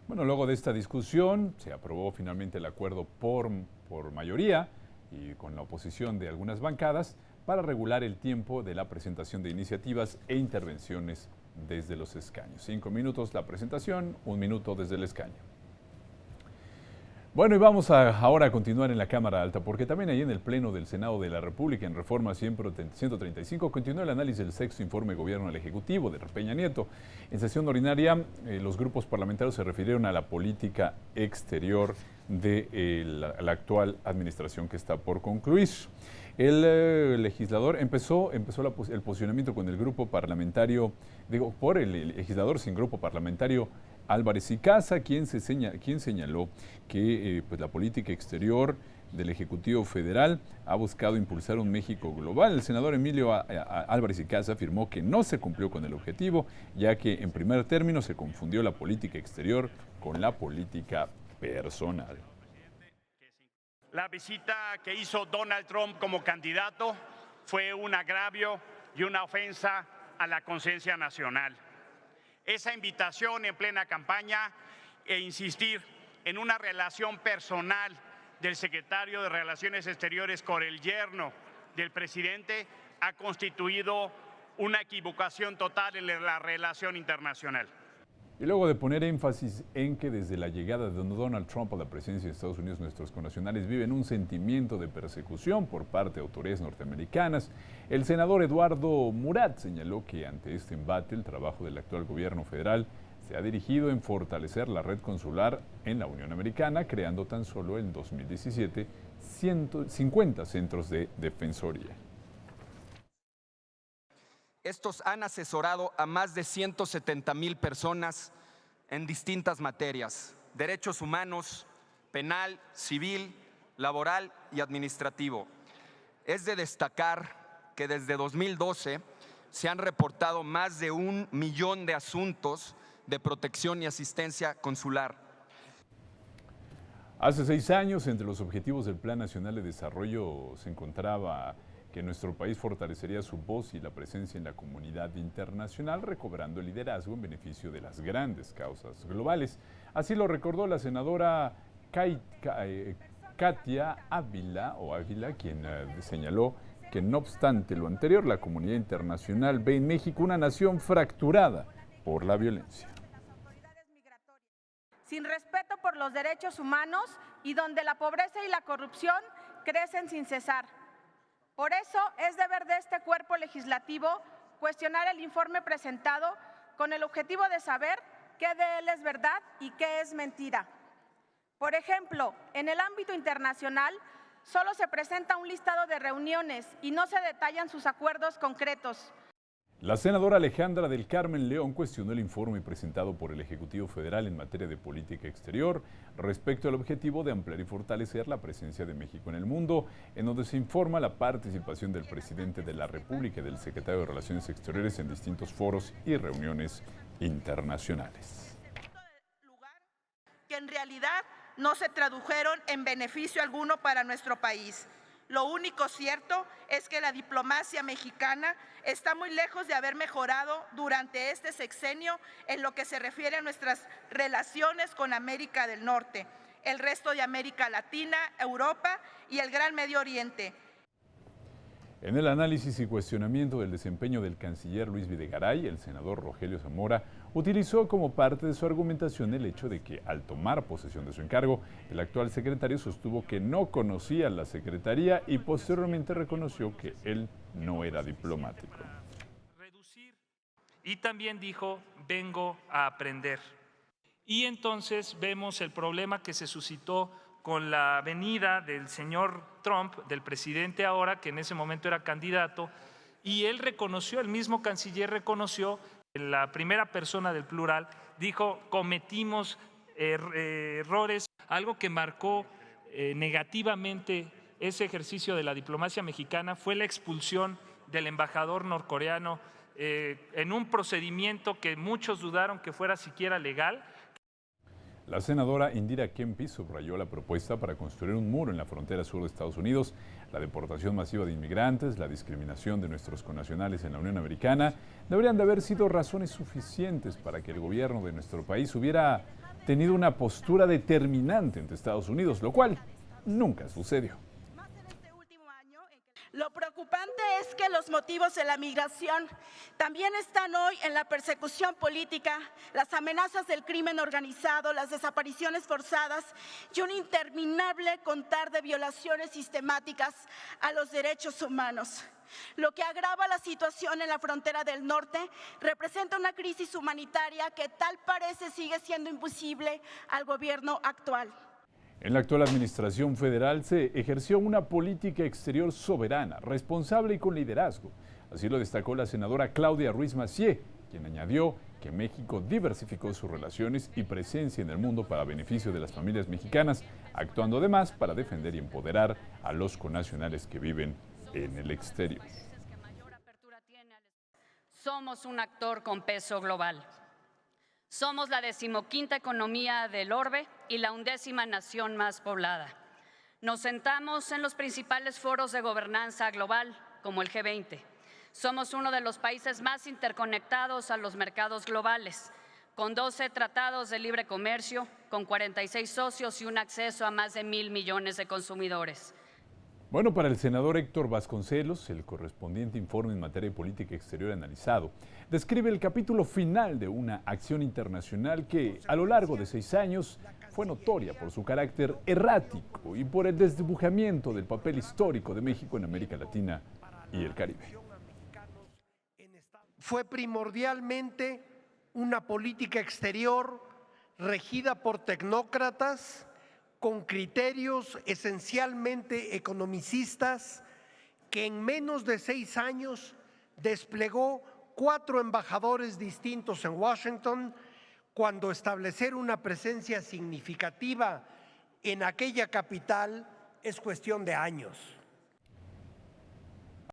Bueno, luego de esta discusión se aprobó finalmente el acuerdo por mayoría y con la oposición de algunas bancadas para regular el tiempo de la presentación de iniciativas e intervenciones desde los escaños. 5 minutos la presentación, 1 minuto desde el escaño. Bueno, y vamos ahora a continuar en la Cámara Alta, porque también ahí en el Pleno del Senado de la República, en Reforma 135, continuó el análisis del sexto informe de gobierno del Ejecutivo de Peña Nieto. En sesión ordinaria, los grupos parlamentarios se refirieron a la política exterior de la actual administración que está por concluir. El legislador empezó el posicionamiento con el grupo parlamentario, por el legislador sin grupo parlamentario Álvarez y Casa, quien señaló que pues la política exterior del Ejecutivo Federal ha buscado impulsar un México global. El senador Emilio Álvarez y Casa afirmó que no se cumplió con el objetivo, ya que en primer término se confundió la política exterior con la política personal. La visita que hizo Donald Trump como candidato fue un agravio y una ofensa a la conciencia nacional. Esa invitación en plena campaña e insistir en una relación personal del secretario de Relaciones Exteriores con el yerno del presidente ha constituido una equivocación total en la relación internacional. Y luego de poner énfasis en que desde la llegada de Donald Trump a la presidencia de Estados Unidos, nuestros connacionales viven un sentimiento de persecución por parte de autoridades norteamericanas, el senador Eduardo Murat señaló que ante este embate el trabajo del actual gobierno federal se ha dirigido en fortalecer la red consular en la Unión Americana, creando tan solo en 2017 150 centros de defensoría. Estos han asesorado a más de 170,000 personas en distintas materias: derechos humanos, penal, civil, laboral y administrativo. Es de destacar que desde 2012 se han reportado más de 1 millón de asuntos de protección y asistencia consular. Hace 6 años, entre los objetivos del Plan Nacional de Desarrollo se encontraba que nuestro país fortalecería su voz y la presencia en la comunidad internacional, recobrando el liderazgo en beneficio de las grandes causas globales. Así lo recordó la senadora Katia Ávila, quien señaló que no obstante lo anterior, la comunidad internacional ve en México una nación fracturada por la violencia. Sin respeto por los derechos humanos y donde la pobreza y la corrupción crecen sin cesar. Por eso es deber de este cuerpo legislativo cuestionar el informe presentado con el objetivo de saber qué de él es verdad y qué es mentira. Por ejemplo, en el ámbito internacional solo se presenta un listado de reuniones y no se detallan sus acuerdos concretos. La senadora Alejandra del Carmen León cuestionó el informe presentado por el Ejecutivo Federal en materia de política exterior respecto al objetivo de ampliar y fortalecer la presencia de México en el mundo, en donde se informa la participación del presidente de la República y del secretario de Relaciones Exteriores en distintos foros y reuniones internacionales. Que en realidad no se tradujeron en beneficio alguno para nuestro país. Lo único cierto es que la diplomacia mexicana está muy lejos de haber mejorado durante este sexenio en lo que se refiere a nuestras relaciones con América del Norte, el resto de América Latina, Europa y el Gran Medio Oriente. En el análisis y cuestionamiento del desempeño del canciller Luis Videgaray, el senador Rogelio Zamora utilizó como parte de su argumentación el hecho de que al tomar posesión de su encargo, el actual secretario sostuvo que no conocía la secretaría y posteriormente reconoció que él no era diplomático. Y también dijo, vengo a aprender. Y entonces vemos el problema que se suscitó con la venida del señor Trump, del presidente ahora, que en ese momento era candidato, y él reconoció, el mismo canciller reconoció, la primera persona del plural, dijo, cometimos errores, algo que marcó negativamente ese ejercicio de la diplomacia mexicana fue la expulsión del embajador norcoreano en un procedimiento que muchos dudaron que fuera siquiera legal. La senadora Indira Kempis subrayó la propuesta para construir un muro en la frontera sur de Estados Unidos, la deportación masiva de inmigrantes, la discriminación de nuestros connacionales en la Unión Americana, deberían de haber sido razones suficientes para que el gobierno de nuestro país hubiera tenido una postura determinante ante Estados Unidos, lo cual nunca sucedió. Lo preocupante es que los motivos de la migración también están hoy en la persecución política, las amenazas del crimen organizado, las desapariciones forzadas y un interminable contar de violaciones sistemáticas a los derechos humanos. Lo que agrava la situación en la frontera del norte representa una crisis humanitaria que tal parece sigue siendo imposible al gobierno actual. En la actual administración federal se ejerció una política exterior soberana, responsable y con liderazgo. Así lo destacó la senadora Claudia Ruiz Massieu, quien añadió que México diversificó sus relaciones y presencia en el mundo para beneficio de las familias mexicanas, actuando además para defender y empoderar a los connacionales que viven en el exterior. Somos un actor con peso global. Somos la 15ª economía del orbe y la 11ª nación más poblada. Nos sentamos en los principales foros de gobernanza global, como el G20. Somos uno de los países más interconectados a los mercados globales, con 12 tratados de libre comercio, con 46 socios y un acceso a más de 1.000 millones de consumidores. Bueno, para el senador Héctor Vasconcelos, el correspondiente informe en materia de política exterior analizado describe el capítulo final de una acción internacional que, a lo largo de 6 años, fue notoria por su carácter errático y por el desdibujamiento del papel histórico de México en América Latina y el Caribe. Fue primordialmente una política exterior regida por tecnócratas, con criterios esencialmente economicistas, que en menos de 6 años desplegó 4 embajadores distintos en Washington, cuando establecer una presencia significativa en aquella capital es cuestión de años.